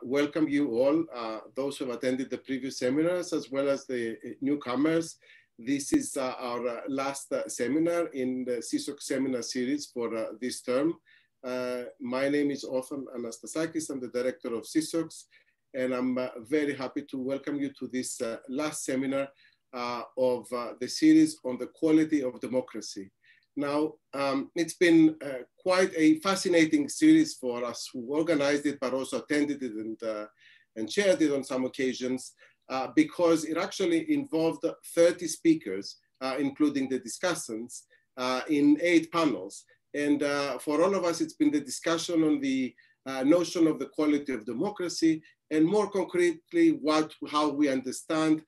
welcome you all, those who have attended the previous seminars, as well as the newcomers. This is our last seminar in the SEESOX seminar series for this term. My name is Othon Anastasakis. I'm the director of SEESOX, and I'm very happy to welcome you to this last seminar of the series on the quality of democracy. Now, it's been quite a fascinating series for us who organized it, but also attended it and chaired it on some occasions, because it actually involved 30 speakers, including the discussants, in 8 panels. And for all of us, it's been the discussion on the notion of the quality of democracy, and more concretely, how we understand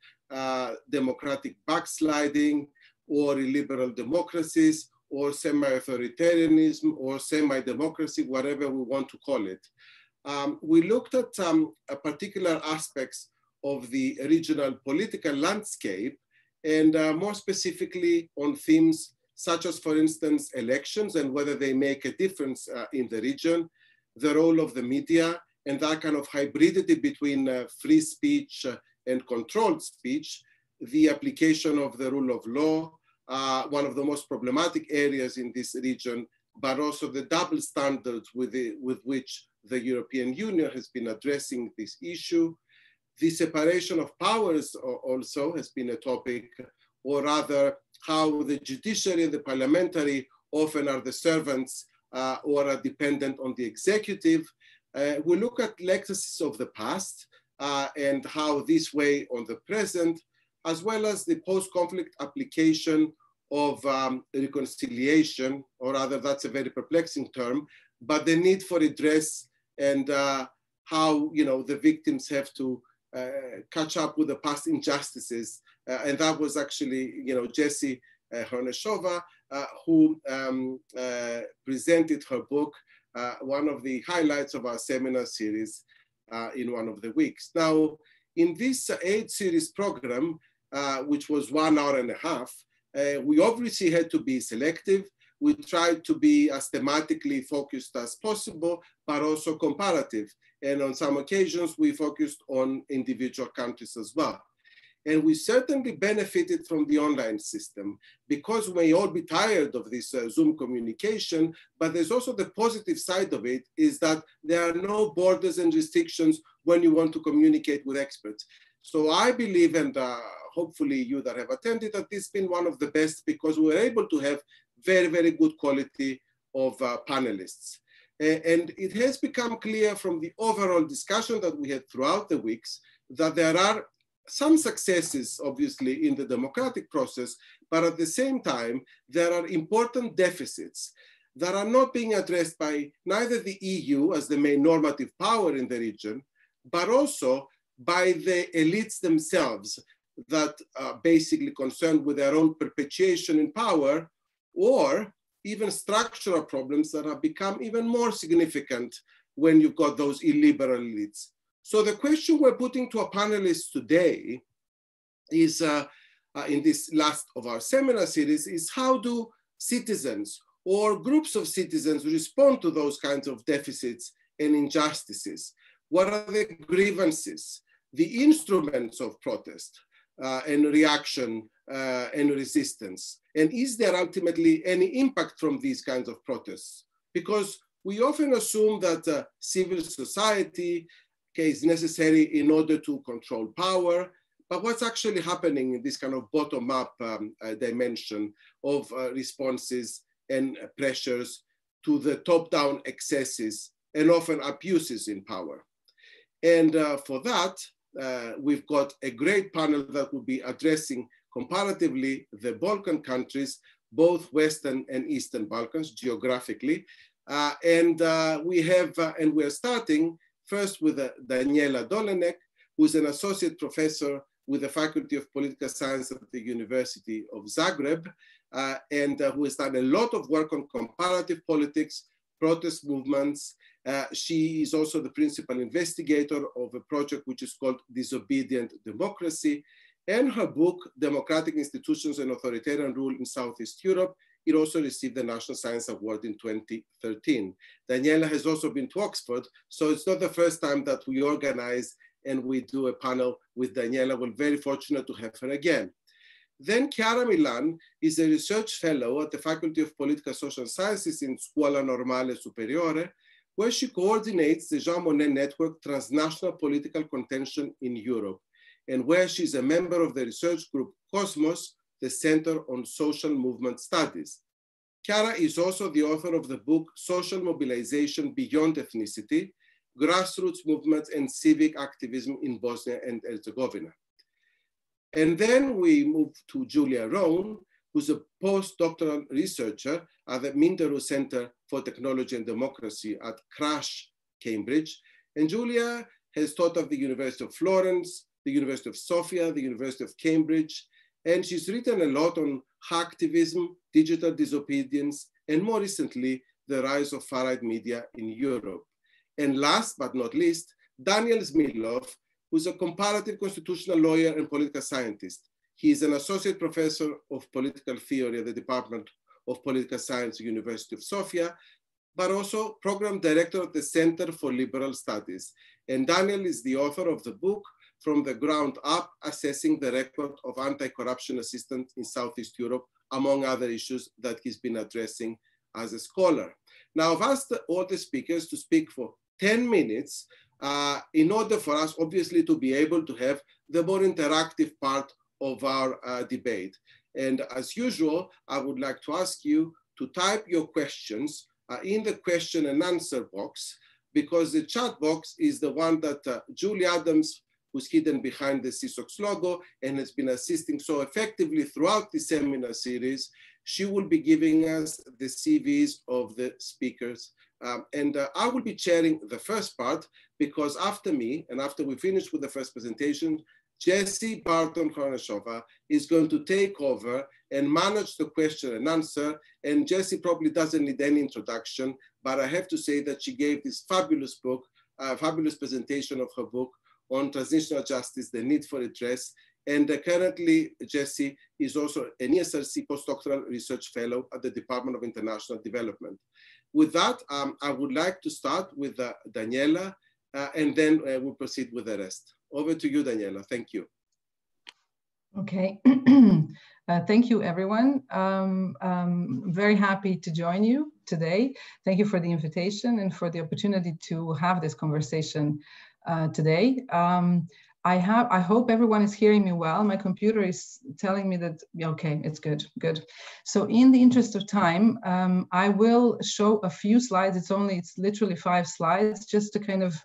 democratic backsliding or illiberal democracies, or semi-authoritarianism, or semi-democracy, whatever we want to call it. We looked at particular aspects of the regional political landscape, and more specifically on themes such as, for instance, elections and whether they make a difference in the region, the role of the media, and that kind of hybridity between free speech and controlled speech, the application of the rule of law, one of the most problematic areas in this region, but also the double standards with which the European Union has been addressing this issue. The separation of powers also has been a topic, or rather how the judiciary and the parliamentary often are the servants or are dependent on the executive. We look at legacies of the past and how this weigh on the present, as well as the post-conflict application of reconciliation, or rather that's a very perplexing term, but the need for redress and how the victims have to catch up with the past injustices. And that was actually Jessie Hronesova, who presented her book, one of the highlights of our seminar series in one of the weeks. Now, in this 8-series program, which was 1 hour and a half, we obviously had to be selective. We tried to be as thematically focused as possible, but also comparative. And on some occasions, we focused on individual countries as well. And we certainly benefited from the online system, because we may all be tired of this Zoom communication, but there's also the positive side of it, is that there are no borders and restrictions when you want to communicate with experts. So I believe, and hopefully you that have attended, that this has been one of the best, because we were able to have very, very good quality of panelists. And it has become clear from the overall discussion that we had throughout the weeks that there are some successes, obviously, in the democratic process, but at the same time, there are important deficits that are not being addressed by neither the EU as the main normative power in the region, but also by the elites themselves that are basically concerned with their own perpetuation in power, or even structural problems that have become even more significant when you've got those illiberal elites. So the question we're putting to our panelists today is, in this last of our seminar series, is how do citizens or groups of citizens respond to those kinds of deficits and injustices? What are the grievances, the instruments of protest and reaction and resistance? And is there ultimately any impact from these kinds of protests? Because we often assume that civil society is necessary in order to control power, but what's actually happening in this kind of bottom-up dimension of responses and pressures to the top-down excesses and often abuses in power? And for that, we've got a great panel that will be addressing comparatively the Balkan countries, both Western and Eastern Balkans geographically. And we're starting first with Danijela Dolenec, who's an associate professor with the Faculty of Political Science at the University of Zagreb, and who has done a lot of work on comparative politics, protest movements. She is also the principal investigator of a project which is called Disobedient Democracy, and her book, Democratic Institutions and Authoritarian Rule in Southeast Europe, it also received the National Science Award in 2013. Danijela has also been to Oxford, so it's not the first time that we organize and we do a panel with Danijela. We're very fortunate to have her again. Then Chiara Milan is a research fellow at the Faculty of Political Social Sciences in Scuola Normale Superiore, where she coordinates the Jean Monnet Network Transnational Political Contention in Europe, and where she's a member of the research group Cosmos, the Center on Social Movement Studies. Chiara is also the author of the book Social Mobilization Beyond Ethnicity, Grassroots Movements and Civic Activism in Bosnia and Herzegovina. And then we move to Julia Rohn, who's a postdoctoral researcher at the Minderoo Center for Technology and Democracy at CRASSH, Cambridge. And Julia has taught at the University of Florence, the University of Sofia, the University of Cambridge, and she's written a lot on hacktivism, digital disobedience, and more recently, the rise of far-right media in Europe. And last but not least, Daniel Smilov, who's a comparative constitutional lawyer and political scientist. He is an associate professor of political theory at the Department of Political Science, University of Sofia, but also program director at the Center for Liberal Studies. And Daniel is the author of the book, From the Ground Up, Assessing the Record of Anti-Corruption Assistance in Southeast Europe, among other issues that he's been addressing as a scholar. Now, I've asked all the speakers to speak for 10 minutes in order for us, obviously, to be able to have the more interactive part of our debate. And as usual, I would like to ask you to type your questions in the question and answer box, because the chat box is the one that Julie Adams, who's hidden behind the SEESOX logo and has been assisting so effectively throughout the seminar series, she will be giving us the CVs of the speakers. I will be chairing the first part, because after me, and after we finish with the first presentation, Jessie, Barton, Hronesova is going to take over and manage the question and answer. And Jessie probably doesn't need any introduction, but I have to say that she gave this fabulous book, fabulous presentation of her book on transitional justice, the need for redress. And currently, Jessie is also an ESRC postdoctoral research fellow at the Department of International Development. With that, I would like to start with Danijela, and then we'll proceed with the rest. Over to you, Danijela. Thank you. Okay. Thank you, everyone. I'm very happy to join you today. Thank you for the invitation and for the opportunity to have this conversation today. I hope everyone is hearing me well. My computer is telling me that, okay, it's good. So in the interest of time, I will show a few slides. It's literally 5 slides, just to kind of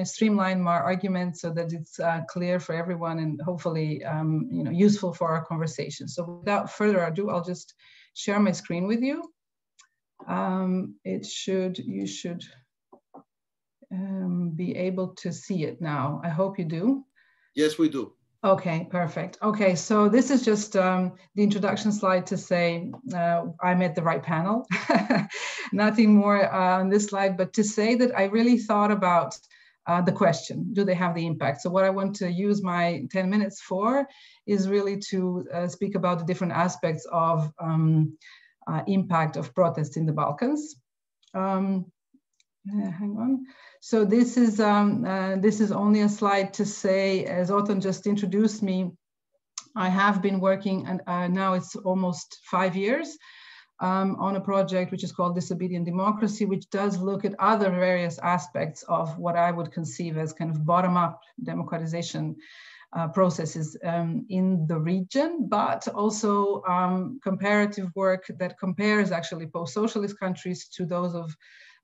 streamline my argument so that it's clear for everyone and hopefully useful for our conversation. So without further ado, I'll just share my screen with you. You should be able to see it now. I hope you do. Yes, we do. Okay, perfect. Okay, so this is just the introduction slide to say I'm at the right panel. Nothing more on this slide, but to say that I really thought about the question, do they have the impact? So what I want to use my 10 minutes for is really to speak about the different aspects of impact of protests in the Balkans. Hang on. So this is only a slide to say, as Othon just introduced me, I have been working, and now it's almost 5 years, on a project which is called Disobedient Democracy, which does look at other various aspects of what I would conceive as kind of bottom-up democratization processes in the region, but also comparative work that compares actually post-socialist countries to those of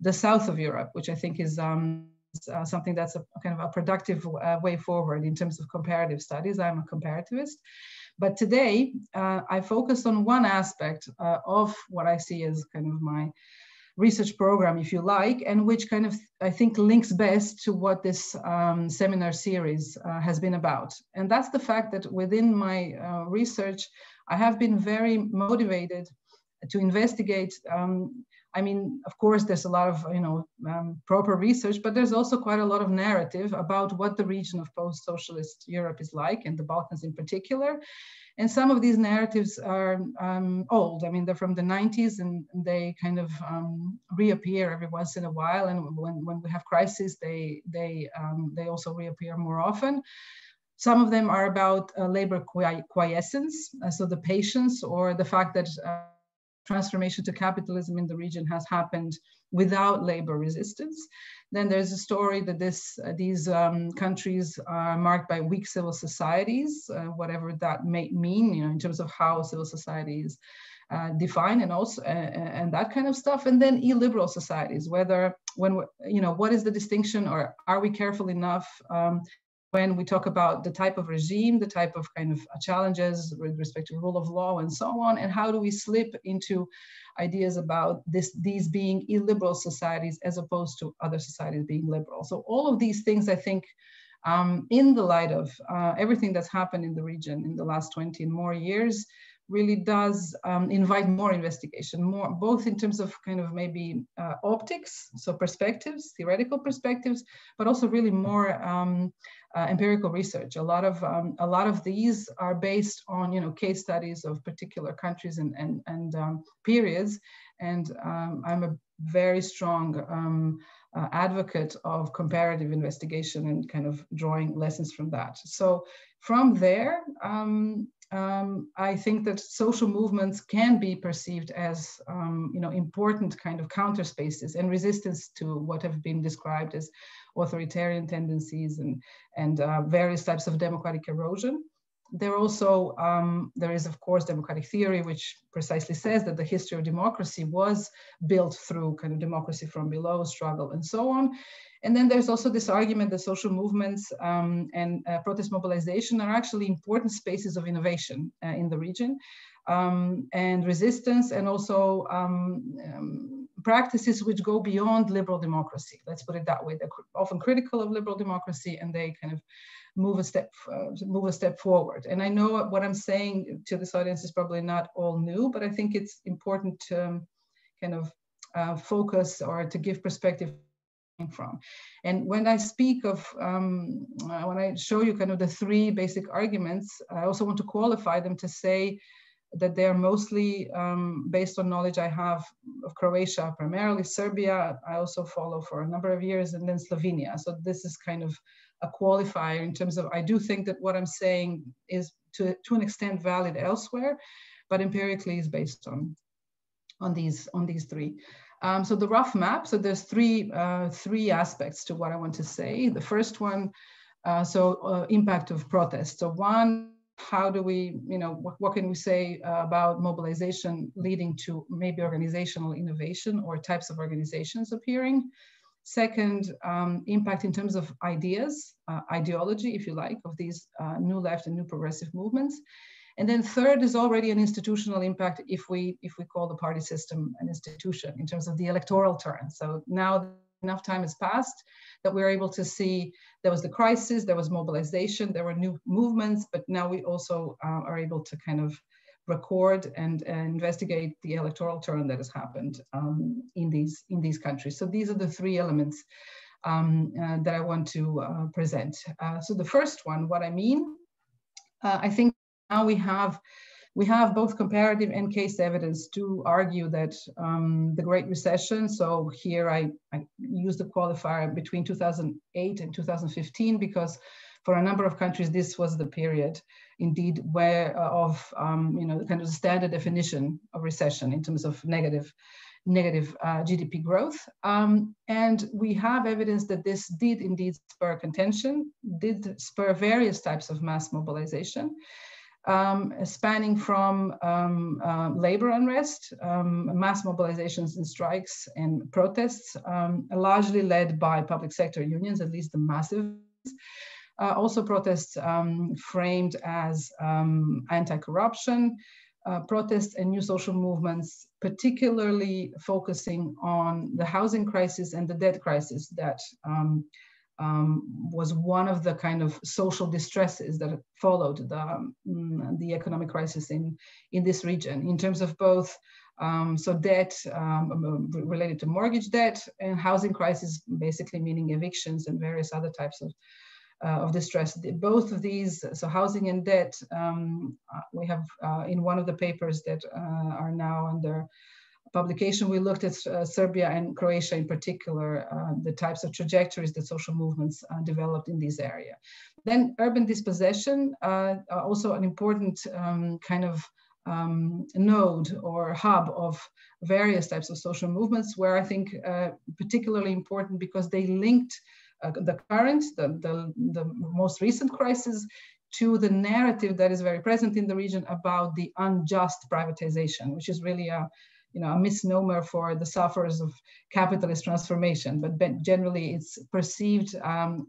the south of Europe, which I think is something that's a kind of a productive way forward in terms of comparative studies. I'm a comparativist. But today, I focus on one aspect of what I see as kind of my research program, if you like, and which kind of, I think, links best to what this seminar series has been about. And that's the fact that within my research, I have been very motivated to investigate I mean, of course, there's a lot of, proper research, but there's also quite a lot of narrative about what the region of post-socialist Europe is like, and the Balkans in particular. And some of these narratives are old. I mean, they're from the 90s, and they kind of reappear every once in a while. And when we have crises, they also reappear more often. Some of them are about labor quiescence, so the patience or the fact that transformation to capitalism in the region has happened without labor resistance. Then there's a story that these countries are marked by weak civil societies, whatever that may mean, in terms of how civil society is defined, and also and that kind of stuff. And then illiberal societies, what is the distinction, or are we careful enough when we talk about the type of regime, the type of kind of challenges with respect to rule of law and so on, and how do we slip into ideas about these being illiberal societies as opposed to other societies being liberal. So all of these things, I think, in the light of everything that's happened in the region in the last 20 and more years, really does invite more investigation, more both in terms of kind of maybe optics, so perspectives, theoretical perspectives, but also really more empirical research. A lot of these are based on case studies of particular countries and periods, and I'm a very strong advocate of comparative investigation and kind of drawing lessons from that. So from there, I think that social movements can be perceived as important kind of counter spaces and resistance to what have been described as authoritarian tendencies and various types of democratic erosion. There also, there is of course democratic theory, which precisely says that the history of democracy was built through kind of democracy from below, struggle, and so on. And then there's also this argument that social movements and protest mobilization are actually important spaces of innovation in the region, and resistance, and also practices which go beyond liberal democracy. Let's put it that way. They're often critical of liberal democracy, and they kind of move a step forward. And I know what I'm saying to this audience is probably not all new, but I think it's important to kind of focus or to give perspective from. And when I speak of, when I show you kind of the three basic arguments, I also want to qualify them to say that they're mostly based on knowledge I have of Croatia, primarily Serbia. I also follow for a number of years, and then Slovenia. So this is kind of a qualifier in terms of, I do think that what I'm saying is to an extent valid elsewhere, but empirically is based on these three. So the rough map, so there's three aspects to what I want to say. The first one, impact of protest. So one, how do we, what can we say about mobilization leading to maybe organizational innovation or types of organizations appearing? Second, impact in terms of ideas, ideology, if you like, of these new left and new progressive movements. And then third is already an institutional impact if we call the party system an institution in terms of the electoral turn. So now enough time has passed that we're able to see there was the crisis, there was mobilization, there were new movements, but now we also are able to kind of record and investigate the electoral turn that has happened in these countries. So these are the three elements that I want to present. So the first one, what I mean, I think now we have both comparative and case evidence to argue that the Great Recession, so here I use the qualifier between 2008 and 2015, because for a number of countries, this was the period indeed where the kind of standard definition of recession in terms of negative GDP growth. And we have evidence that this did indeed spur contention, did spur various types of mass mobilization, spanning from labor unrest, mass mobilizations and strikes and protests, largely led by public sector unions, at least the massive. Also protests framed as anti-corruption, protests and new social movements, particularly focusing on the housing crisis and the debt crisis that was one of the kind of social distresses that followed the economic crisis in this region, in terms of both So debt related to mortgage debt, and housing crisis, basically meaning evictions and various other types of distress. Both of these, so housing and debt, we have in one of the papers that are now under publication, we looked at Serbia and Croatia in particular, the types of trajectories that social movements developed in this area. Then urban dispossession, also an important kind of node or hub of various types of social movements, where I think particularly important because they linked the current, the most recent crisis to the narrative that is very present in the region about the unjust privatization, which is really a misnomer for the sufferers of capitalist transformation, but generally it's perceived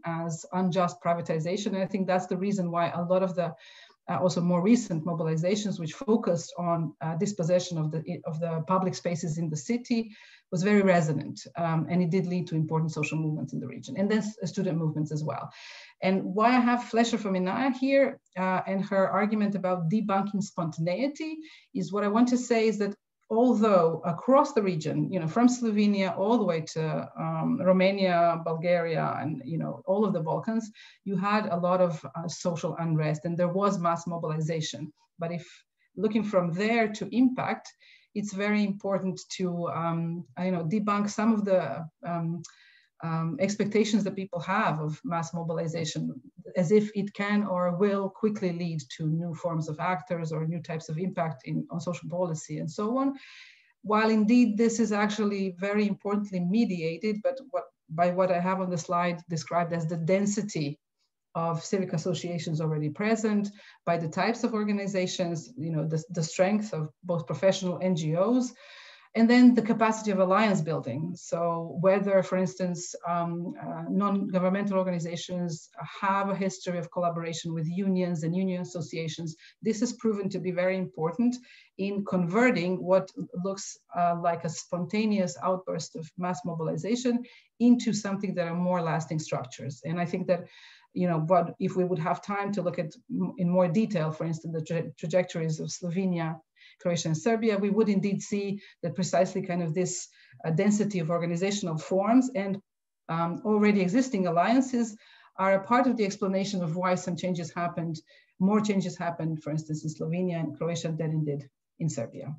as unjust privatization. And I think that's the reason why a lot of the also more recent mobilizations, which focused on dispossession of the public spaces in the city, was very resonant, and it did lead to important social movements in the region, and then student movements as well. And why I have Flesher from Inaya here and her argument about debunking spontaneity is what I want to say is that although across the region, from Slovenia all the way to Romania, Bulgaria, and all of the Balkans, you had a lot of social unrest, and there was mass mobilization. But if looking from there to impact, it's very important to debunk some of the expectations that people have of mass mobilization, as if it can or will quickly lead to new forms of actors or new types of impact on social policy and so on. While indeed this is actually very importantly mediated, but by what I have on the slide described as the density of civic associations already present, by the types of organizations, the strength of both professional NGOs, and then the capacity of alliance building. So whether, for instance, non-governmental organizations have a history of collaboration with unions and union associations, this has proven to be very important in converting what looks like a spontaneous outburst of mass mobilization into something that are more lasting structures. And I think that, but if we would have time to look at in more detail, for instance, the trajectories of Slovenia, Croatia, and Serbia, we would indeed see that precisely kind of this density of organizational forms and already existing alliances are a part of the explanation of why some changes happened, more changes happened, for instance, in Slovenia and Croatia than indeed in Serbia.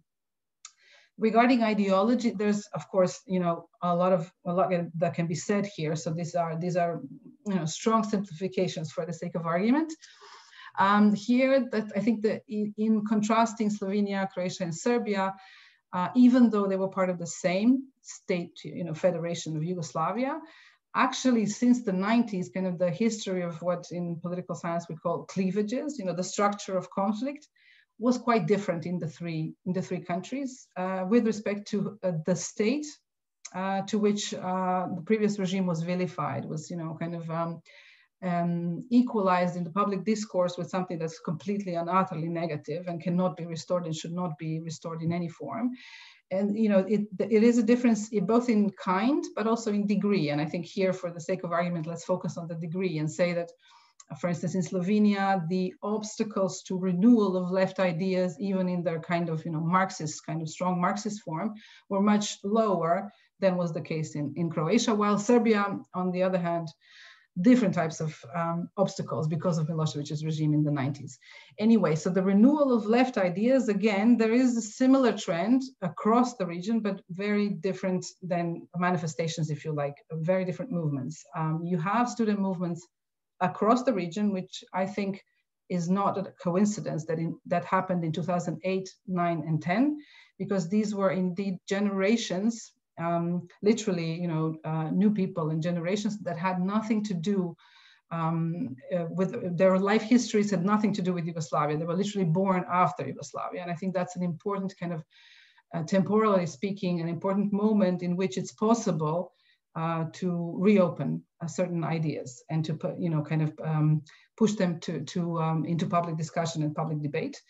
Regarding ideology, there's of course, a lot that can be said here. So these are strong simplifications for the sake of argument. Here, that I think that in contrasting Slovenia, Croatia, and Serbia, even though they were part of the same state, federation of Yugoslavia, actually since the 90s, kind of the history of what in political science we call cleavages, the structure of conflict was quite different in the three countries with respect to the state to which the previous regime was vilified, was equalized in the public discourse with something that's completely and utterly negative and cannot be restored and should not be restored in any form. And it is a difference both in kind, but also in degree. And I think here, for the sake of argument, let's focus on the degree and say that, for instance, in Slovenia, the obstacles to renewal of left ideas, even in their kind of Marxist, kind of strong Marxist form, were much lower than was the case in Croatia, while Serbia, on the other hand, different types of obstacles because of Milosevic's regime in the 90s. Anyway, so the renewal of left ideas, again, there is a similar trend across the region, but very different than manifestations, if you like, very different movements. You have student movements across the region, which I think is not a coincidence that happened in 2008, 9, and 10, because these were indeed generations, literally, new people and generations that had nothing to do with their life histories, had nothing to do with Yugoslavia. They were literally born after Yugoslavia. And I think that's an important kind of, temporally speaking, an important moment in which it's possible to reopen certain ideas and to put, push them into public discussion and public debate.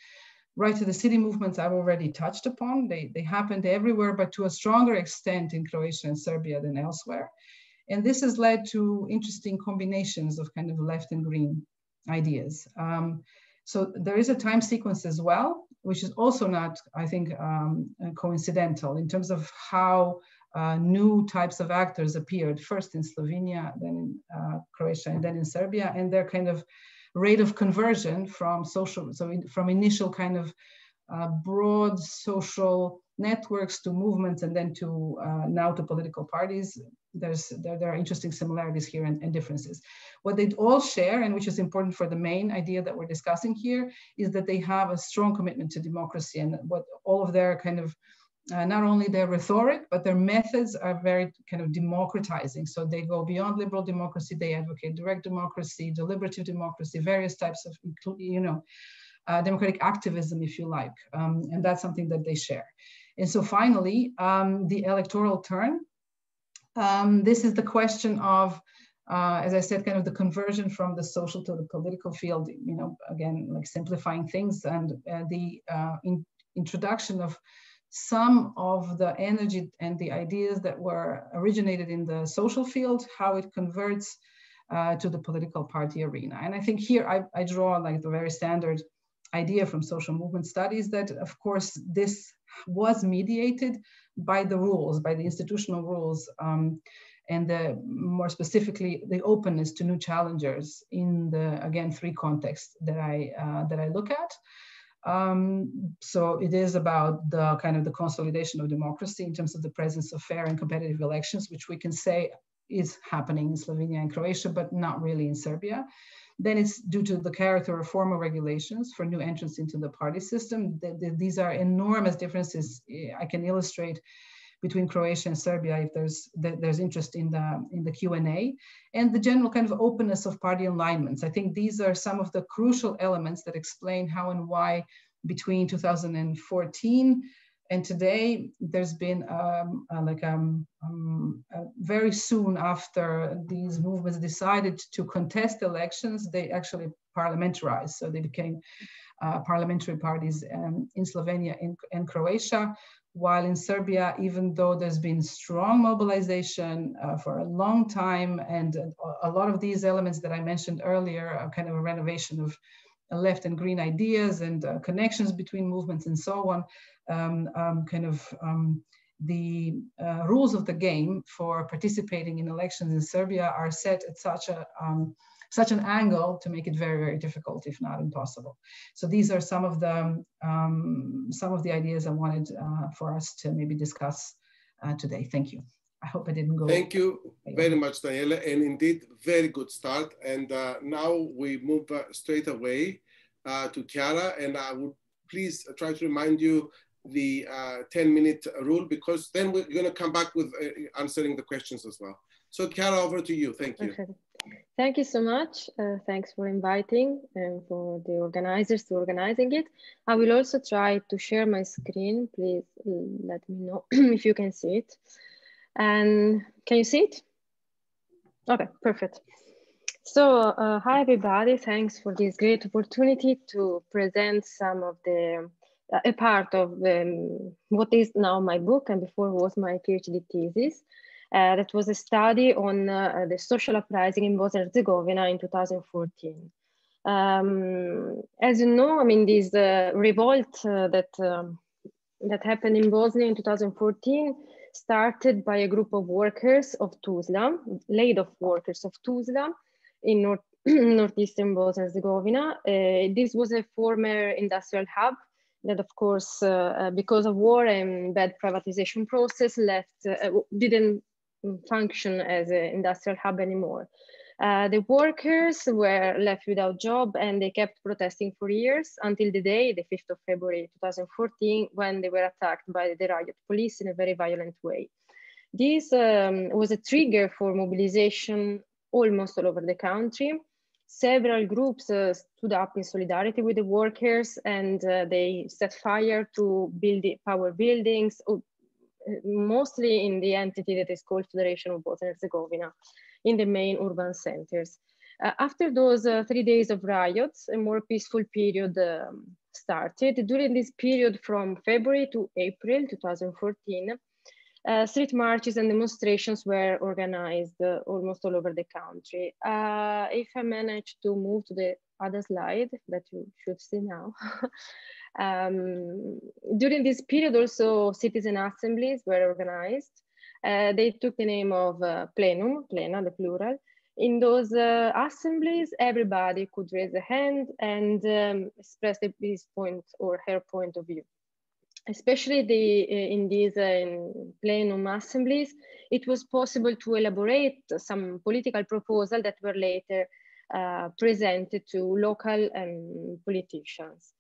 Right to the city movements I've already touched upon. They happened everywhere, but to a stronger extent in Croatia and Serbia than elsewhere. And this has led to interesting combinations of kind of left and green ideas. So there is a time sequence as well. which is also not, I think, coincidental in terms of how new types of actors appeared, first in Slovenia, then in Croatia, and then in Serbia, and their kind of rate of conversion from from initial kind of broad social networks to movements, and then to now to political parties. There are interesting similarities here and differences. What they all share, and which is important for the main idea that we're discussing here, is that they have a strong commitment to democracy, and what all of their kind of not only their rhetoric, but their methods are very kind of democratizing. So they go beyond liberal democracy. They advocate direct democracy, deliberative democracy, various types of, democratic activism, if you like. And that's something that they share. And so finally, the electoral turn. This is the question of, as I said, kind of the conversion from the social to the political field, again, like simplifying things, and the introduction of some of the energy and the ideas that were originated in the social field, how it converts to the political party arena. And I think here I draw like the very standard idea from social movement studies that, of course, this was mediated by the rules, by the institutional rules, and more specifically, the openness to new challengers in the, again, three contexts that I look at. So it is about the kind of the consolidation of democracy in terms of the presence of fair and competitive elections, which we can say is happening in Slovenia and Croatia, but not really in Serbia. Then it's due to the character of formal regulations for new entrants into the party system. These are enormous differences I can illustrate between Croatia and Serbia if there's interest in the Q&A, and the general kind of openness of party alignments. I think these are some of the crucial elements that explain how and why between 2014 and today, there's been very soon after these movements decided to contest elections, they actually parliamentarized. So they became parliamentary parties in Slovenia and Croatia, while in Serbia, even though there's been strong mobilization for a long time, and a lot of these elements that I mentioned earlier are kind of a renovation of left and green ideas and connections between movements and so on, the rules of the game for participating in elections in Serbia are set at such an angle to make it very, very difficult, if not impossible. So these are some of the ideas I wanted for us to maybe discuss today. Thank you. I hope I didn't go. Thank you very much, Danijela, and indeed, very good start. And now we move straight away to Chiara, and I would please try to remind you the 10-minute rule, because then we're going to come back with answering the questions as well. So Chiara, over to you. Thank you. Okay. Thank you so much. Thanks for inviting and for the organizers to organizing it. I will also try to share my screen. Please let me know if you can see it. And can you see it? Okay, perfect. So hi everybody, thanks for this great opportunity to present some of the, a part of what is now my book and before was my PhD thesis. That was a study on the social uprising in Bosnia and Herzegovina in 2014. As you know, I mean, this revolt that happened in Bosnia in 2014 started by a group of workers of Tuzla, laid-off workers of Tuzla in northeastern Bosnia and Herzegovina. This was a former industrial hub that, of course, because of war and bad privatization process, didn't function as an industrial hub anymore. The workers were left without job and they kept protesting for years until the day, the 5th of February 2014, when they were attacked by the riot police in a very violent way. This was a trigger for mobilization almost all over the country. Several groups stood up in solidarity with the workers and they set fire to power buildings, mostly in the entity that is called Federation of Bosnia and Herzegovina, in the main urban centers. After those 3 days of riots, a more peaceful period started. During this period from February to April 2014, Street marches and demonstrations were organized almost all over the country. If I manage to move to the other slide that you should see now. During this period also citizen assemblies were organized. They took the name of plenum, plena, the plural. In those assemblies, everybody could raise a hand and express his point or her point of view. Especially in these plenum assemblies, it was possible to elaborate some political proposals that were later presented to local politicians.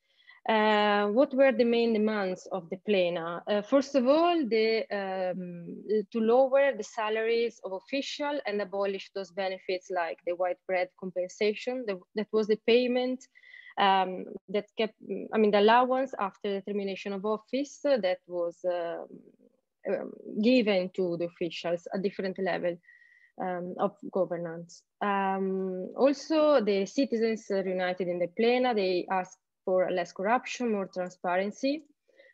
What were the main demands of the plena? First of all, to lower the salaries of officials and abolish those benefits like the white bread compensation. That was the payment that kept, the allowance after the termination of office that was given to the officials at different level of governance. Also, the citizens united in the plena, they asked for less corruption, more transparency,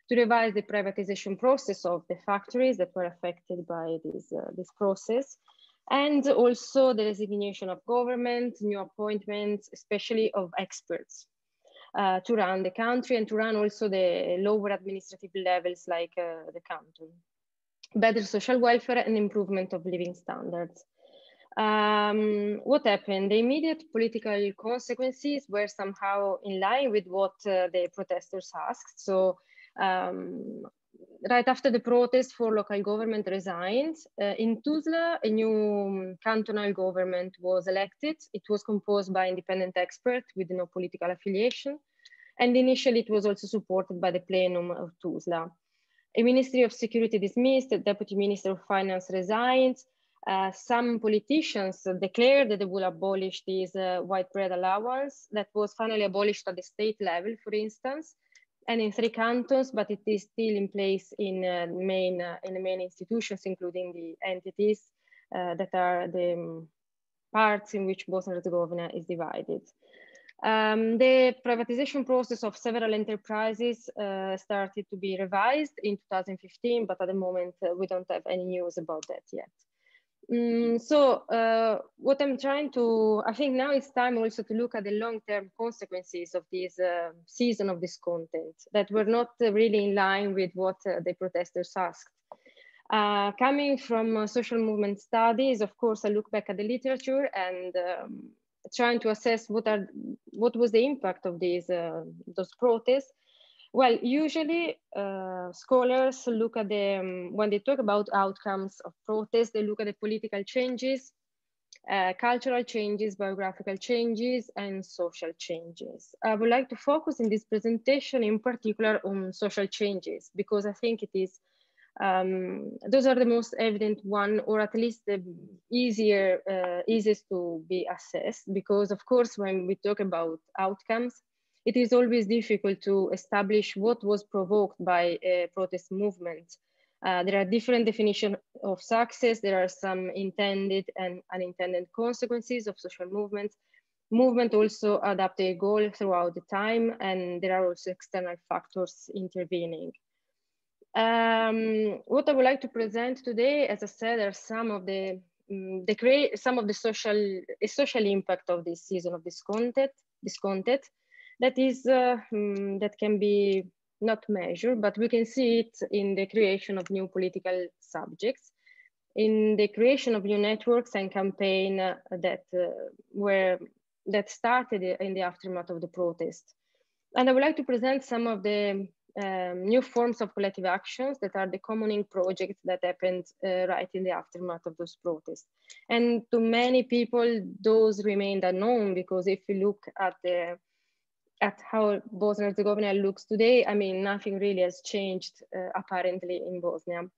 to revise the privatization process of the factories that were affected by this process, and also the resignation of government, new appointments, especially of experts, to run the country and to run also the lower administrative levels like the canton. Better social welfare and improvement of living standards. What happened? The immediate political consequences were somehow in line with what the protesters asked. So right after the protest, 4 local government resigned. In Tuzla, a new cantonal government was elected. It was composed by independent experts with no political affiliation. And initially it was also supported by the plenum of Tuzla. A Ministry of Security dismissed, the Deputy Minister of Finance resigned. Some politicians declared that they will abolish this white bread allowance that was finally abolished at the state level, for instance, and in 3 cantons, but it is still in place in the main institutions, including the entities that are the parts in which Bosnia and Herzegovina is divided. The privatization process of several enterprises started to be revised in 2015, but at the moment we don't have any news about that yet. What I'm trying to, I think now it's time also to look at the long-term consequences of this season of discontent that were not really in line with what the protesters asked. Coming from social movement studies, of course, I look back at the literature and trying to assess what was the impact of those protests. Well, usually scholars look at when they talk about outcomes of protests, they look at the political changes, cultural changes, biographical changes, and social changes. I would like to focus in this presentation in particular on social changes, because I think it is, those are the most evident one, or at least the easiest to be assessed, because of course, when we talk about outcomes, it is always difficult to establish what was provoked by a protest movement. There are different definitions of success. There are some intended and unintended consequences of social movements. Movement also adapt a goal throughout the time, and there are also external factors intervening. What I would like to present today, as I said, are some of the social impact of this season of discontent. That is, that can be not measured, but we can see it in the creation of new political subjects, in the creation of new networks and campaign that started in the aftermath of the protest. And I would like to present some of the new forms of collective actions that are the commoning projects that happened right in the aftermath of those protests. And to many people, those remained unknown, because if you look at how Bosnia and Herzegovina looks today, I mean, nothing really has changed apparently in Bosnia.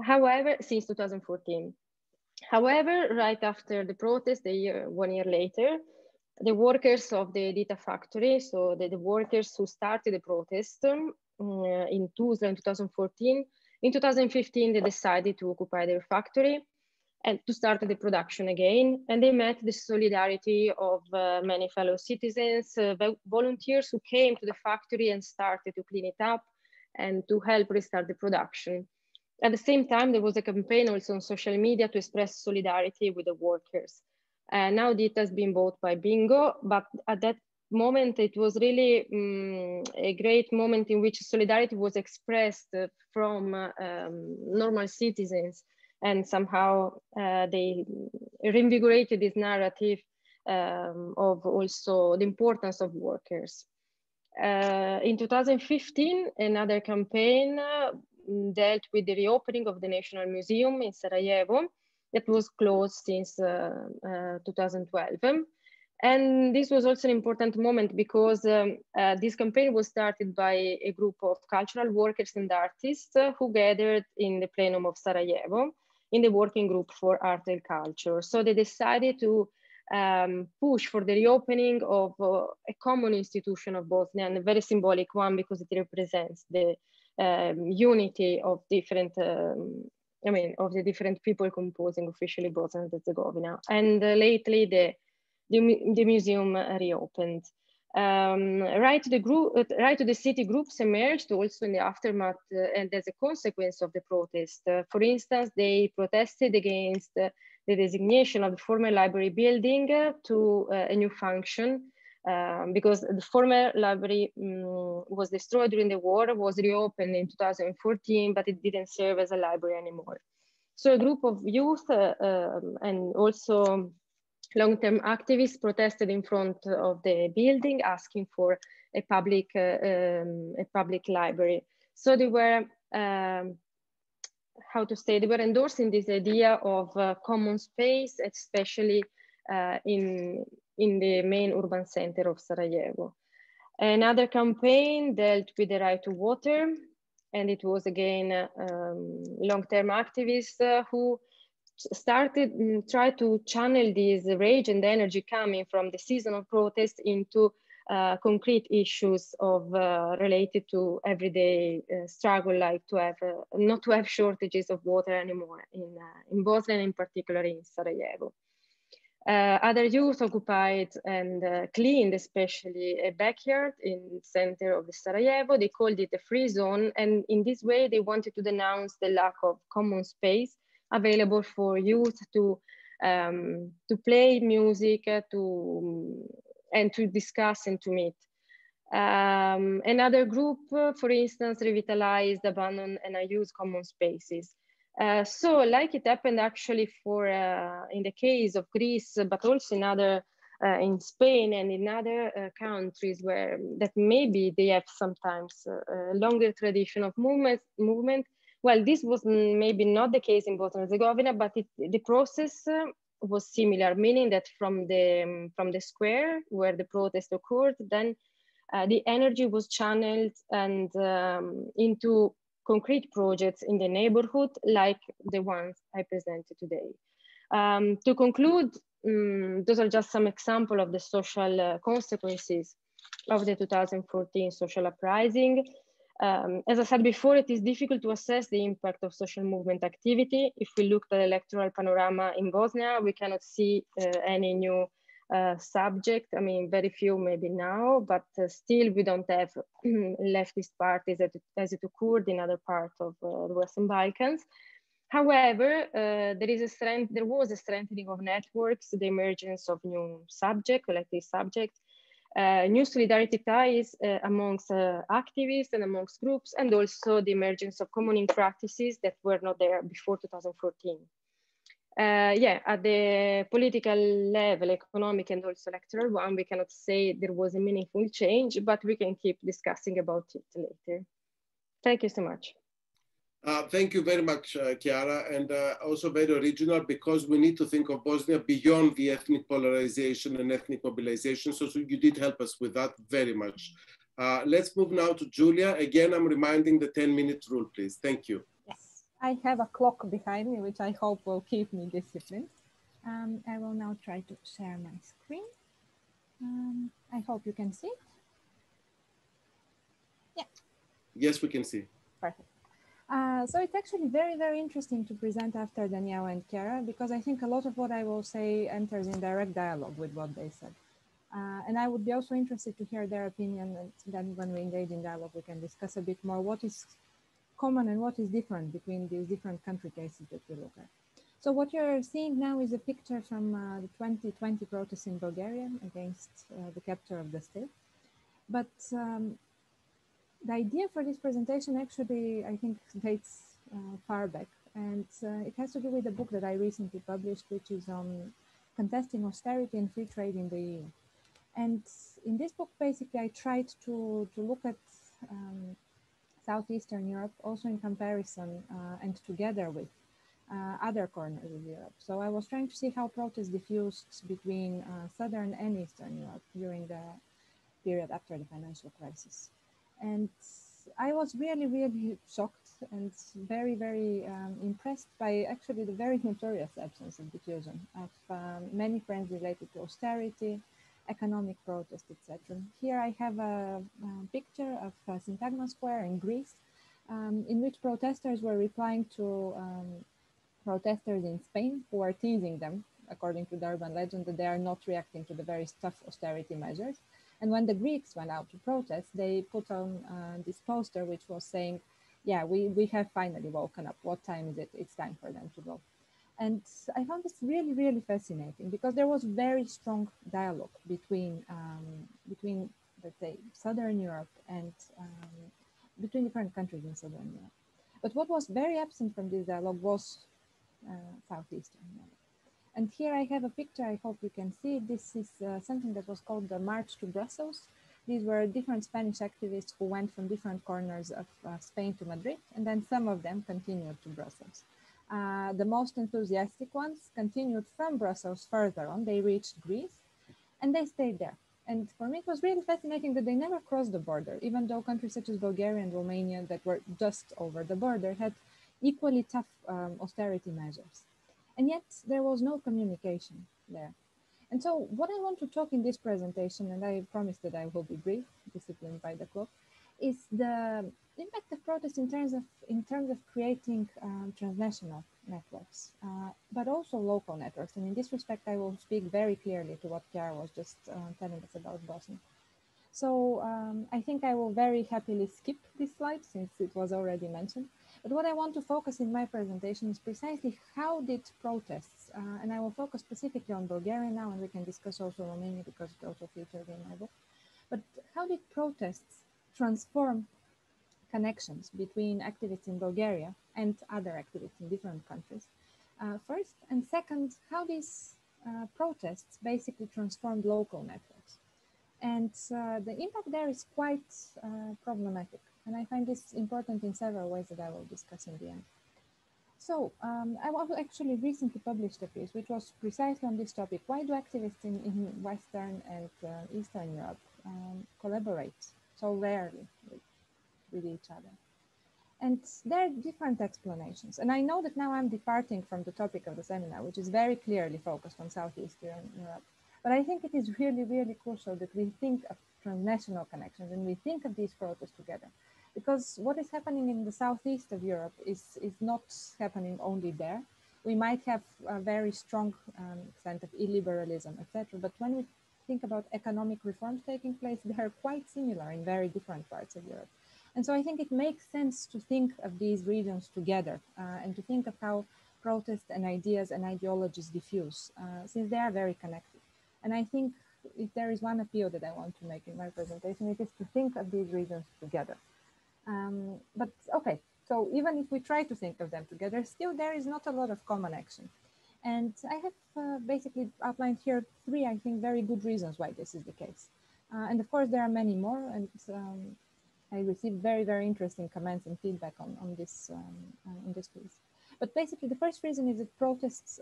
However, since 2014. However, right after the protest, 1 year later, the workers of the Dita factory, so the workers who started the protest in Tuzla in 2014, in 2015, they decided to occupy their factory and to start the production again. And they met the solidarity of many fellow citizens, volunteers who came to the factory and started to clean it up and to help restart the production. At the same time, there was a campaign also on social media to express solidarity with the workers. Now it has been bought by Bingo, but at that moment, it was really a great moment in which solidarity was expressed from normal citizens, and somehow they reinvigorated this narrative of also the importance of workers. In 2015, another campaign dealt with the reopening of the National Museum in Sarajevo that was closed since 2012. And this was also an important moment because this campaign was started by a group of cultural workers and artists who gathered in the plenum of Sarajevo in the working group for art and culture. So they decided to push for the reopening of a common institution of Bosnia, and a very symbolic one because it represents the unity of different, of the different people composing officially Bosnia and Herzegovina. And lately the museum reopened. Right to the city groups emerged also in the aftermath and as a consequence of the protest. For instance, they protested against the designation of the former library building to a new function because the former library was destroyed during the war, was reopened in 2014, but it didn't serve as a library anymore. So a group of youth and also long-term activists protested in front of the building, asking for a public library. So they were, how to say, they were endorsing this idea of common space, especially in the main urban center of Sarajevo. Another campaign dealt with the right to water, and it was again long-term activists who try to channel this rage and energy coming from the seasonal protest into concrete issues of related to everyday struggle, like to have not to have shortages of water anymore in Bosnia, and in particular in Sarajevo. Other youth occupied and cleaned especially a backyard in the center of the Sarajevo. They called it a free zone, and in this way they wanted to denounce the lack of common space available for youth to play music, and to discuss and to meet. Another group, for instance, revitalized, abandoned, and unused common spaces. So, like it happened actually for in the case of Greece, but also in other in Spain and in other countries where that maybe they have sometimes a longer tradition of movement. Well, this was maybe not the case in Bosnia and Herzegovina, but the process was similar, meaning that from the square where the protest occurred, then the energy was channeled and into concrete projects in the neighborhood, like the ones I presented today. To conclude, those are just some examples of the social consequences of the 2014 social uprising. As I said before, it is difficult to assess the impact of social movement activity. If we look at the electoral panorama in Bosnia, we cannot see any new subject. I mean, very few maybe now, but still we don't have leftist parties as it occurred in other parts of the Western Balkans. However, there was a strengthening of networks, the emergence of new subjects, collective subjects, new solidarity ties amongst activists and amongst groups, and also the emergence of common practices that were not there before 2014. Yeah, at the political level, economic and also electoral one, we cannot say there was a meaningful change, but we can keep discussing about it later. Thank you so much. Thank you very much, Chiara, and also very original, because we need to think of Bosnia beyond the ethnic polarization and ethnic mobilization. So you did help us with that very much. Let's move now to Julia. Again, I'm reminding the 10-minute rule, please. Thank you. Yes, I have a clock behind me, which I hope will keep me disciplined. I will now try to share my screen. I hope you can see it. Yeah. Yes, we can see. Perfect. So it's actually very, very interesting to present after Danijela and Chiara, because I think a lot of what I will say enters in direct dialogue with what they said. And I would be also interested to hear their opinion, and then when we engage in dialogue, we can discuss a bit more what is common and what is different between these different country cases that we look at. So what you're seeing now is a picture from the 2020 protests in Bulgaria against the capture of the state. But the idea for this presentation actually, I think, dates far back. And it has to do with a book that I recently published, which is on contesting austerity and free trade in the EU. And in this book, basically, I tried to look at Southeastern Europe also in comparison and together with other corners of Europe. So I was trying to see how protests diffused between Southern and Eastern Europe during the period after the financial crisis. And I was really, really shocked and very, very impressed by actually the very notorious absence of diffusion of many trends related to austerity, economic protest, etc. Here I have a picture of Syntagma Square in Greece, in which protesters were replying to protesters in Spain who are teasing them, according to the urban legend, that they are not reacting to the very tough austerity measures. And when the Greeks went out to protest, they put on this poster which was saying, yeah, we have finally woken up. What time is it? It's time for them to go. And I found this really, really fascinating because there was very strong dialogue between, let's say, Southern Europe and between different countries in Southern Europe. But what was very absent from this dialogue was Southeastern Europe. And here I have a picture, I hope you can see. This is something that was called the March to Brussels. These were different Spanish activists who went from different corners of Spain to Madrid, and then some of them continued to Brussels. The most enthusiastic ones continued from Brussels further on. They reached Greece, and they stayed there. And for me, it was really fascinating that they never crossed the border, even though countries such as Bulgaria and Romania that were just over the border had equally tough austerity measures. And yet there was no communication there. And so what I want to talk in this presentation, and I promise that I will be brief, disciplined by the clock, is the impact of protests in terms of creating transnational networks, but also local networks. And in this respect, I will speak very clearly to what Chiara was just telling us about Bosnia. So I think I will very happily skip this slide since it was already mentioned. But what I want to focus in my presentation is precisely how did protests, and I will focus specifically on Bulgaria now, and we can discuss also Romania because it also featured in my book. But how did protests transform connections between activists in Bulgaria and other activists in different countries? First, and second, how these protests basically transformed local networks. And the impact there is quite problematic. And I find this important in several ways that I will discuss in the end. So I actually recently published a piece which was precisely on this topic. Why do activists in Western and Eastern Europe collaborate so rarely with each other? And there are different explanations. And I know that now I'm departing from the topic of the seminar, which is very clearly focused on Southeastern Europe. But I think it is really, really crucial that we think of transnational connections and we think of these protests together. Because what is happening in the southeast of Europe is not happening only there. We might have a very strong extent of illiberalism, etc. But when we think about economic reforms taking place, they are quite similar in very different parts of Europe. And so I think it makes sense to think of these regions together and to think of how protests and ideas and ideologies diffuse, since they are very connected. And I think if there is one appeal that I want to make in my presentation, it is to think of these regions together. But okay, so even if we try to think of them together, still there is not a lot of common action. And I have basically outlined here three, I think, very good reasons why this is the case. And of course, there are many more. And I received very, very interesting comments and feedback on this piece. But basically, the first reason is that protests,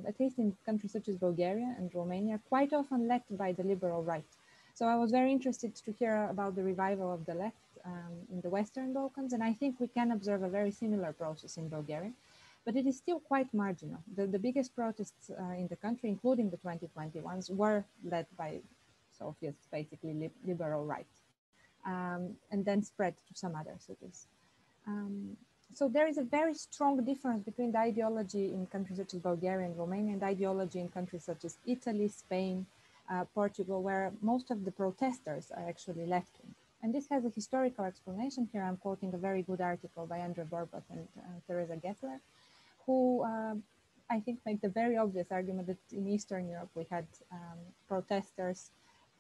at least in countries such as Bulgaria and Romania, are quite often led by the liberal right. So I was very interested to hear about the revival of the left in the Western Balkans, and I think we can observe a very similar process in Bulgaria, but it is still quite marginal. The biggest protests in the country, including the 2020 ones, were led by Sofia's basically liberal right, and then spread to some other cities. So there is a very strong difference between the ideology in countries such as Bulgaria and Romania and the ideology in countries such as Italy, Spain, Portugal, where most of the protesters are actually left-wing. And this has a historical explanation. Here I'm quoting a very good article by Andrew Borbot and Teresa Gettler, who I think make the very obvious argument that in Eastern Europe we had protesters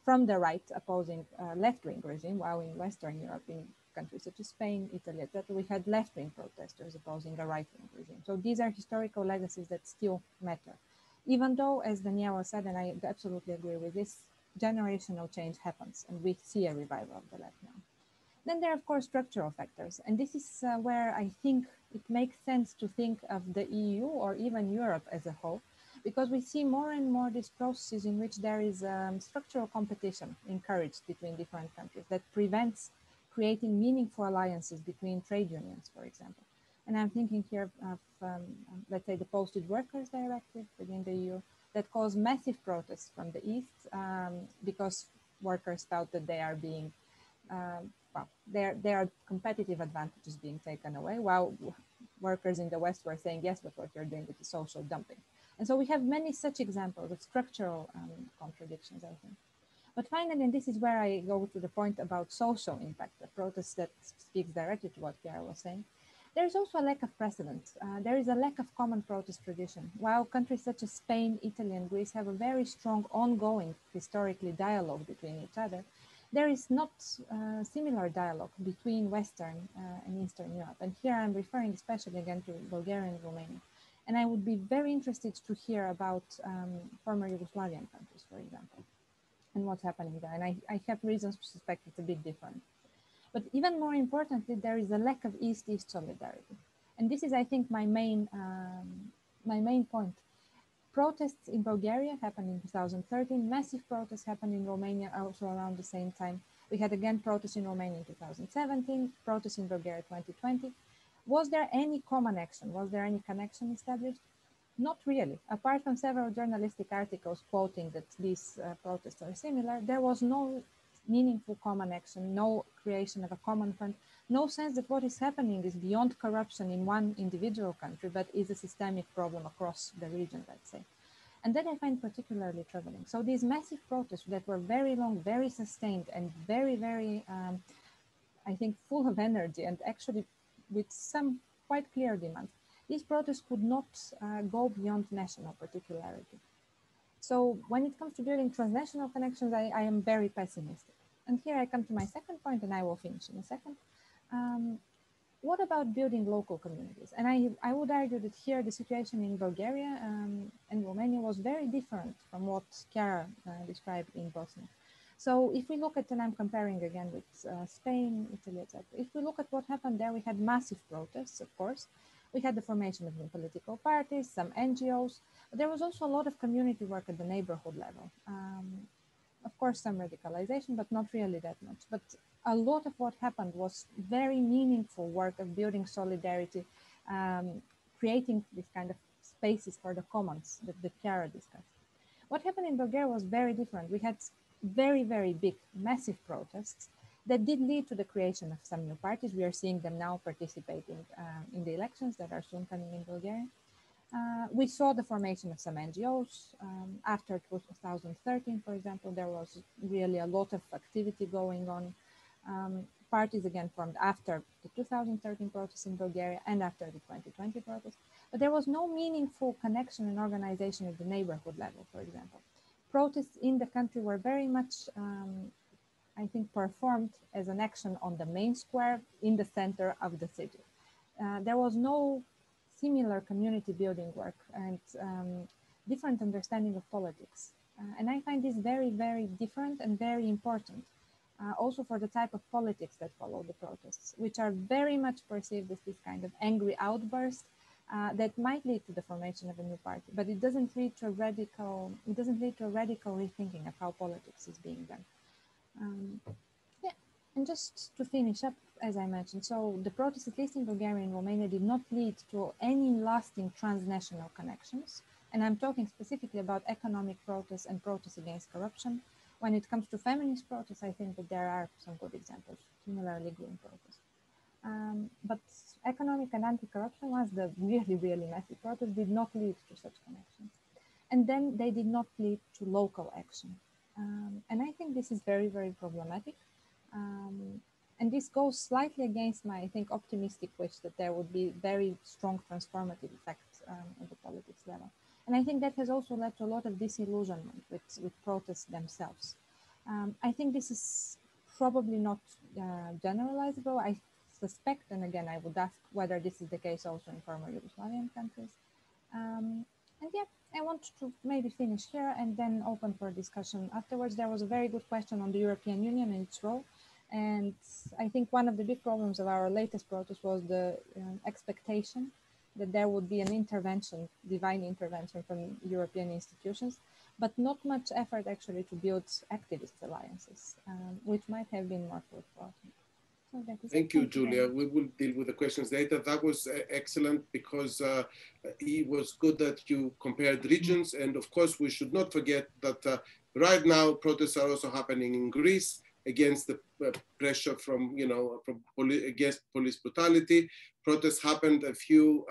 from the right opposing left-wing regime, while in Western Europe, in countries such as Spain, Italy, etc., we had left-wing protesters opposing a right-wing regime. So these are historical legacies that still matter. Even though, as Danijela said, and I absolutely agree with this, generational change happens, and we see a revival of the left now. Then there are, of course, structural factors. And this is where I think it makes sense to think of the EU or even Europe as a whole, because we see more and more these processes in which there is structural competition encouraged between different countries that prevents creating meaningful alliances between trade unions, for example. And I'm thinking here of, let's say, the Posted Workers Directive within the EU that caused massive protests from the East because workers felt that they are being well, their competitive advantages being taken away, while workers in the West were saying, yes, but what you're doing is social dumping. And so we have many such examples of structural contradictions, I think. But finally, and this is where I go to the point about social impact, the protest that speaks directly to what Chiara was saying. There's also a lack of precedent. There is a lack of common protest tradition. While countries such as Spain, Italy, and Greece have a very strong ongoing, historically, dialogue between each other, there is not similar dialogue between Western and Eastern Europe. And here I'm referring especially again to Bulgaria and Romania. And I would be very interested to hear about former Yugoslavian countries, for example, and what's happening there. And I have reasons to suspect it's a bit different. But even more importantly, there is a lack of East-East solidarity. And this is, I think, my main point. Protests in Bulgaria happened in 2013. Massive protests happened in Romania also around the same time. We had again protests in Romania in 2017, protests in Bulgaria 2020. Was there any common action? Was there any connection established? Not really. Apart from several journalistic articles quoting that these protests are similar, there was no meaningful common action, no creation of a common front, no sense that what is happening is beyond corruption in one individual country, but is a systemic problem across the region, let's say. And that I find particularly troubling. So these massive protests that were very long, very sustained, and very, very, I think, full of energy, and actually with some quite clear demands, these protests could not go beyond national particularity. So when it comes to building transnational connections, I am very pessimistic. And here I come to my second point, and I will finish in a second. What about building local communities? And I would argue that here the situation in Bulgaria and Romania was very different from what Chiara described in Bosnia. So if we look at, and I'm comparing again with Spain, Italy, etc. If we look at what happened there, we had massive protests, of course. We had the formation of new political parties, some NGOs, but there was also a lot of community work at the neighborhood level. Of course, some radicalization, but not really that much. But a lot of what happened was very meaningful work of building solidarity, creating this kind of spaces for the commons that Chiara discussed. What happened in Bulgaria was very different. We had very, very big, massive protests that did lead to the creation of some new parties. We are seeing them now participating in the elections that are soon coming in Bulgaria. We saw the formation of some NGOs. After 2013, for example, there was really a lot of activity going on. Parties again formed after the 2013 protests in Bulgaria and after the 2020 protests. But there was no meaningful connection and organization at the neighborhood level, for example. Protests in the country were very much, I think, performed as an action on the main square in the center of the city. There was no similar community building work and different understanding of politics. And I find this very, very different and very important, also for the type of politics that follow the protests, which are very much perceived as this kind of angry outburst that might lead to the formation of a new party, but it doesn't lead to a radical, rethinking of how politics is being done. Yeah, and just to finish up, as I mentioned, so the protests, at least in Bulgaria and Romania, did not lead to any lasting transnational connections. And I'm talking specifically about economic protests and protests against corruption. When it comes to feminist protests, I think that there are some good examples, similarly green protests. But economic and anti-corruption ones, the really, really massive protests, did not lead to such connections. And then they did not lead to local action. And I think this is very, very problematic. And this goes slightly against my, I think, optimistic wish that there would be very strong transformative effects at the politics level. And I think that has also led to a lot of disillusionment with protests themselves. I think this is probably not generalizable. I suspect, and again, I would ask whether this is the case also in former Yugoslavian countries. And yeah, I want to maybe finish here and then open for discussion afterwards. There was a very good question on the European Union and its role. And I think one of the big problems of our latest protest was the expectation that there would be an intervention, divine intervention from European institutions, but not much effort actually to build activist alliances, which might have been more fruitful. So Thank you, Julia. We will deal with the questions later. That was excellent because it was good that you compared regions. And of course, we should not forget that right now protests are also happening in Greece against the pressure from, against police brutality. Protests happened a few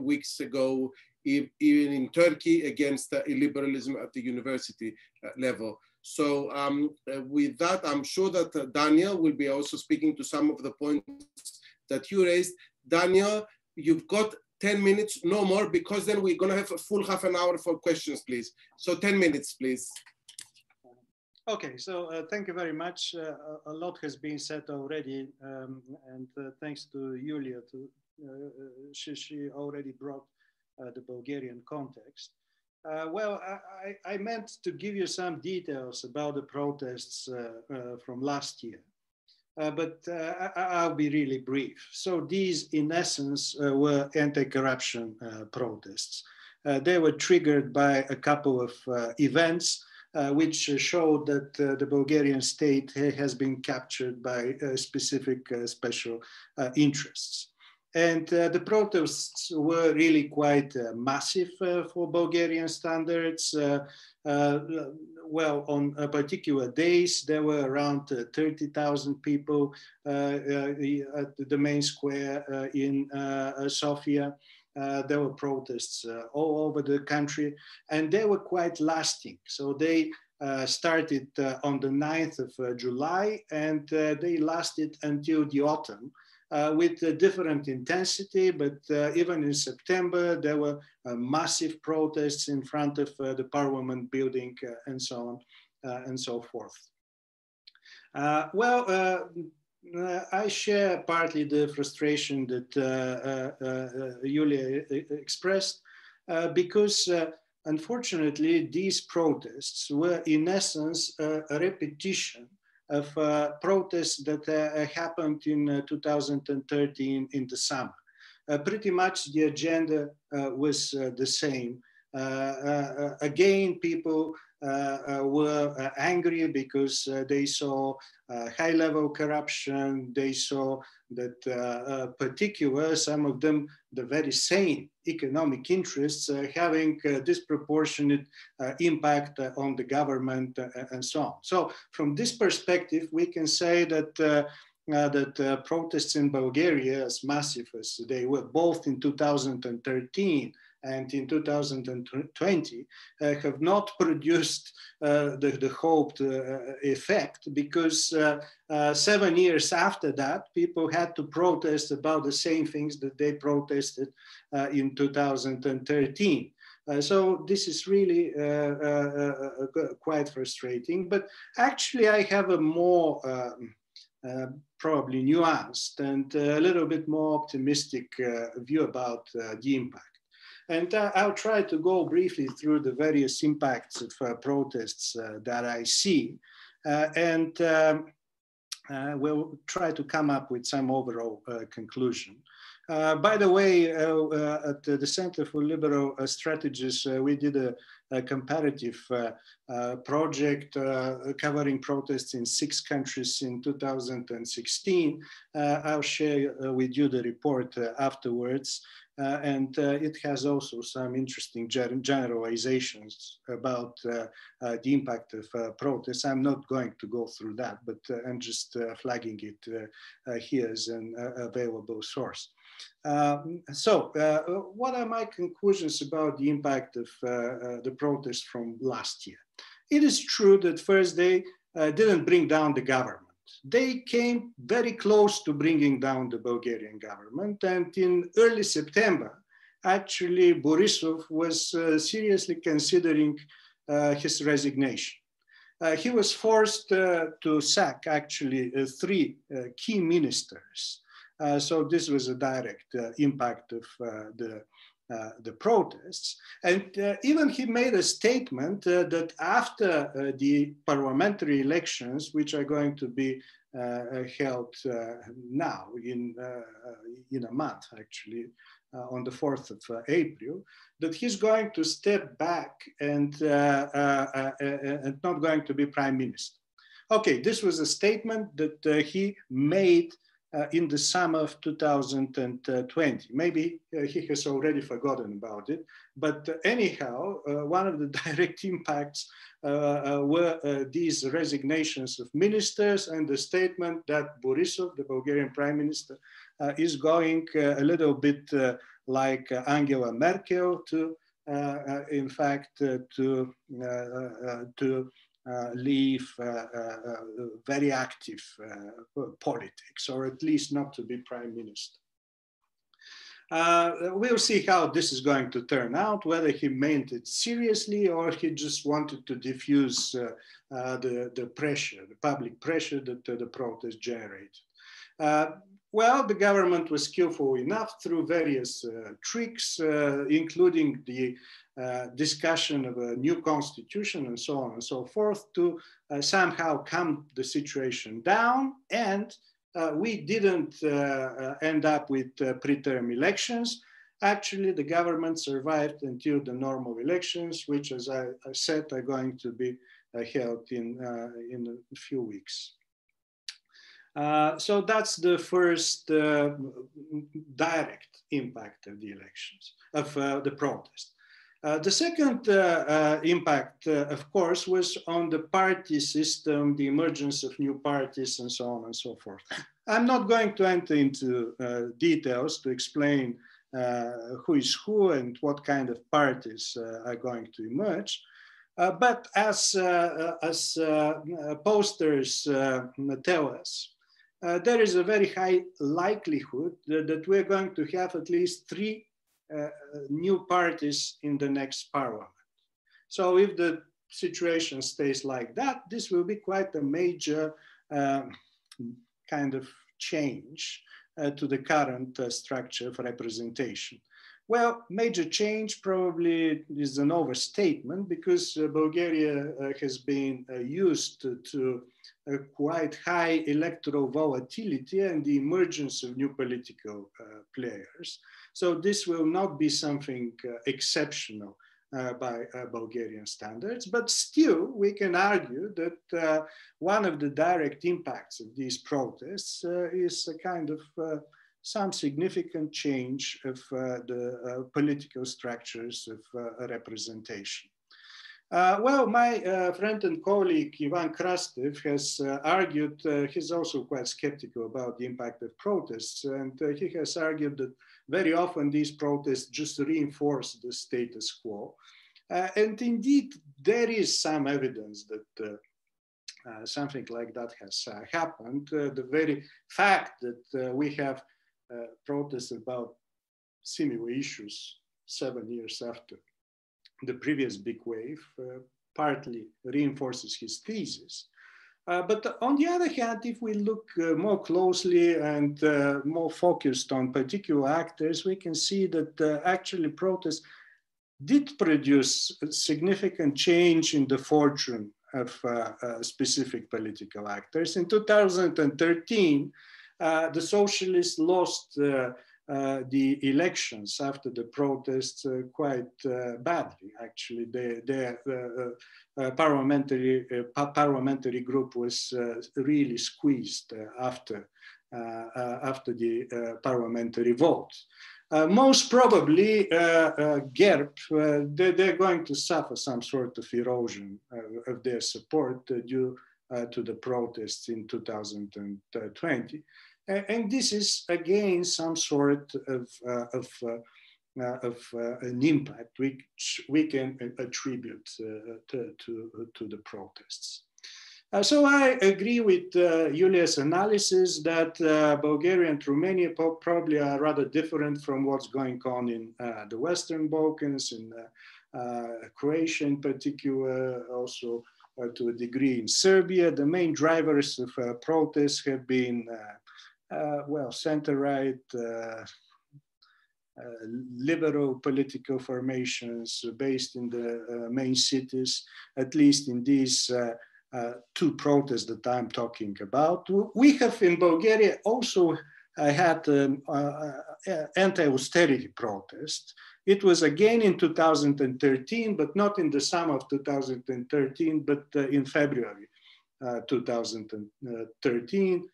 weeks ago, even in Turkey, against illiberalism at the university level. So with that, I'm sure that Daniel will be also speaking to some of the points that you raised. Daniel, you've got 10 minutes, no more, because then we're gonna have a full half an hour for questions, please. So 10 minutes, please. Okay, so thank you very much. A lot has been said already, and thanks to Julia, she already brought the Bulgarian context. Well, I meant to give you some details about the protests from last year, but I'll be really brief. So these, in essence, were anti-corruption protests. They were triggered by a couple of events which showed that the Bulgarian state has been captured by specific special interests. And the protests were really quite massive for Bulgarian standards. Well, on particular days, there were around 30,000 people at the main square in Sofia. There were protests all over the country, and they were quite lasting. So they started on the 9th of July, and they lasted until the autumn. With a different intensity, but even in September, there were massive protests in front of the parliament building and so on and so forth. Well, I share partly the frustration that Julia expressed because unfortunately, these protests were in essence a repetition of protests that happened in 2013 in the summer. Pretty much the agenda was the same. Again, people were angry because they saw high-level corruption. They saw that particular, some of them, the very same economic interests having a disproportionate impact on the government and so on. So from this perspective, we can say that that protests in Bulgaria, as massive as they were both in 2013 and in 2020, have not produced the hoped effect, because 7 years after that, people had to protest about the same things that they protested in 2013. So this is really quite frustrating. But actually, I have a more probably nuanced and a little bit more optimistic view about the impact. And I'll try to go briefly through the various impacts of protests that I see. And we'll try to come up with some overall conclusion. By the way, at the Center for Liberal Strategies, we did a comparative project covering protests in 6 countries in 2016. I'll share with you the report afterwards. And it has also some interesting generalizations about the impact of protests. I'm not going to go through that, but I'm just flagging it here as an available source. So what are my conclusions about the impact of the protests from last year? It is true that first they didn't bring down the government. They came very close to bringing down the Bulgarian government, and in early September, actually Borisov was seriously considering his resignation. He was forced to sack actually 3 key ministers. So this was a direct impact of the protests. And even he made a statement that after the parliamentary elections, which are going to be held now in a month, actually, on the 4th of April, that he's going to step back and not going to be prime minister. Okay, this was a statement that he made in the summer of 2020. Maybe he has already forgotten about it, but anyhow, one of the direct impacts were these resignations of ministers and the statement that Borisov, the Bulgarian prime minister, is going a little bit like Angela Merkel to, in fact, to leave very active politics, or at least not to be prime minister. We'll see how this is going to turn out, whether he meant it seriously or he just wanted to diffuse the pressure, the public pressure that the protest generated. Well, the government was skillful enough through various tricks, including the discussion of a new constitution and so on and so forth, to somehow calm the situation down. And we didn't end up with preterm elections. Actually, the government survived until the normal elections, which, as I said, are going to be held in a few weeks. So that's the first direct impact of the elections, of the protest. The second impact, of course, was on the party system, the emergence of new parties, and so on and so forth. I'm not going to enter into details to explain who is who and what kind of parties are going to emerge. But as posters tell us, there is a very high likelihood that we're going to have at least 3 new parties in the next parliament. So if the situation stays like that, this will be quite a major kind of change to the current structure of representation. Well, major change probably is an overstatement, because Bulgaria has been used to quite high electoral volatility and the emergence of new political players. So this will not be something exceptional by Bulgarian standards, but still we can argue that one of the direct impacts of these protests is a kind of some significant change of the political structures of representation. Well, my friend and colleague Ivan Krastev has argued, he's also quite skeptical about the impact of protests, and he has argued that very often these protests just reinforce the status quo. And indeed, there is some evidence that something like that has happened. The very fact that we have protests about similar issues 7 years after the previous big wave partly reinforces his thesis. But on the other hand, if we look more closely and more focused on particular actors, we can see that actually protests did produce a significant change in the fortune of specific political actors. In 2013, the socialists lost the elections after the protests quite badly. Actually, their parliamentary group was really squeezed after the parliamentary vote. Most probably, GERB, they're going to suffer some sort of erosion of their support due to the protests in 2020. And this is again some sort of an impact which we can attribute to the protests. So I agree with Julia's analysis that Bulgaria and Romania probably are rather different from what's going on in the Western Balkans, in Croatia in particular, also to a degree in Serbia. The main drivers of protests have been, well, center-right, liberal political formations based in the main cities, at least in these two protests that I'm talking about. We have in Bulgaria also had an anti-austerity protest. It was again in 2013, but not in the summer of 2013, but in February 2013.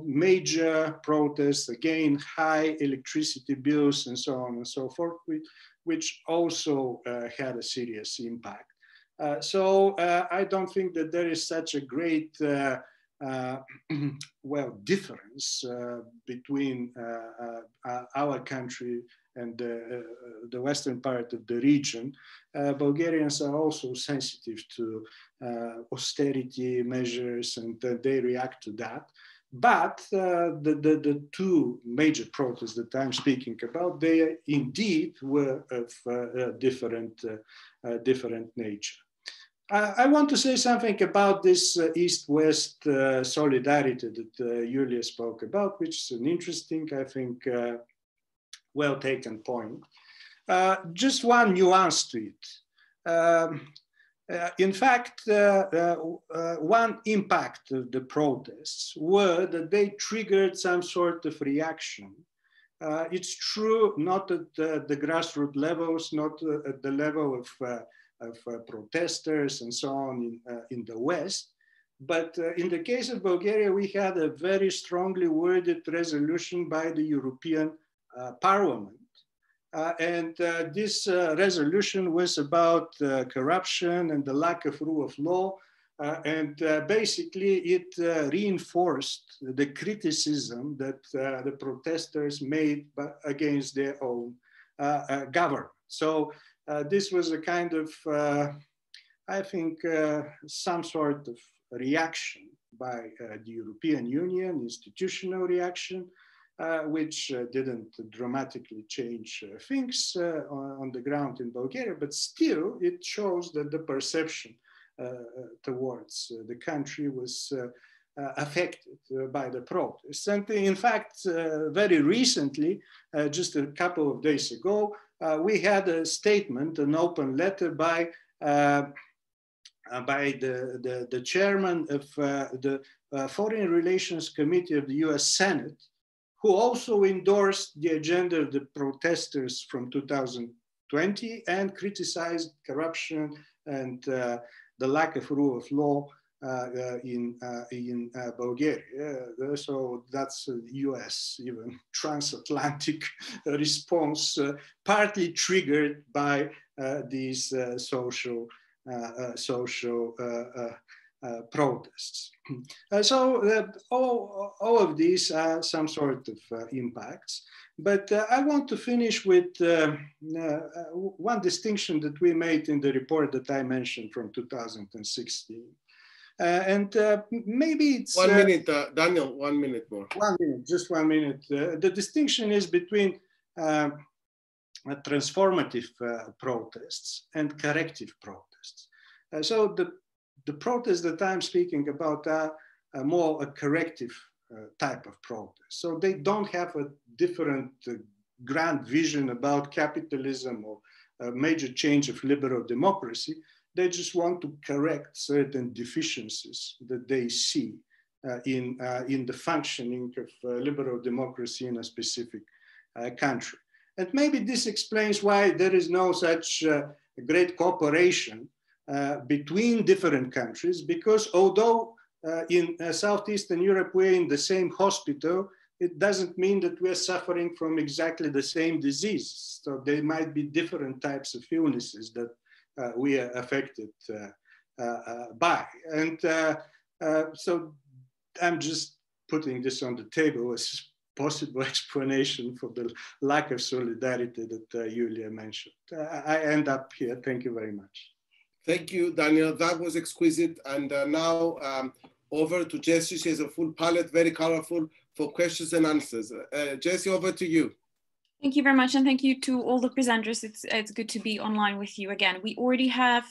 Major protests, again, high electricity bills and so on and so forth, which also had a serious impact. So I don't think that there is such a great, well, difference between our country and the western part of the region. Bulgarians are also sensitive to austerity measures, and they react to that. But the two major protests that I'm speaking about, they indeed were of different nature. I want to say something about this East-West solidarity that Julia spoke about, which is an interesting, I think, well-taken point. Just one nuance to it. In fact, one impact of the protests were that they triggered some sort of reaction. It's true, not at the grassroots levels, not at the level of protesters and so on in the West. But in the case of Bulgaria, we had a very strongly worded resolution by the European Parliament. And this resolution was about corruption and the lack of rule of law. And basically it reinforced the criticism that the protesters made against their own government. So this was a kind of, I think, some sort of reaction by the European Union, institutional reaction, which didn't dramatically change things on the ground in Bulgaria, but still it shows that the perception towards the country was affected by the protests. And in fact, very recently, just a couple of days ago, we had a statement, an open letter by the chairman of the Foreign Relations Committee of the US Senate, who also endorsed the agenda of the protesters from 2020 and criticized corruption and the lack of rule of law in Bulgaria. So that's a US, even transatlantic response, partly triggered by these social protests. So all of these are some sort of impacts. But I want to finish with one distinction that we made in the report that I mentioned from 2016. And maybe it's... 1 minute, Daniel, 1 minute more. 1 minute, just 1 minute. The distinction is between transformative protests and corrective protests. So the protests that I'm speaking about are more a corrective type of protest. So they don't have a different grand vision about capitalism or a major change of liberal democracy. They just want to correct certain deficiencies that they see in the functioning of liberal democracy in a specific country. And maybe this explains why there is no such great cooperation between different countries, because although in Southeastern Europe we're in the same hospital, it doesn't mean that we're suffering from exactly the same disease. So there might be different types of illnesses that we are affected by. And so I'm just putting this on the table as possible explanation for the lack of solidarity that Julia mentioned. I end up here. Thank you very much. Thank you, Daniel. That was exquisite. And now over to Jessie. She has a full palette, very colorful, for questions and answers. Jessie, over to you. Thank you very much, and thank you to all the presenters. It's good to be online with you again. We already have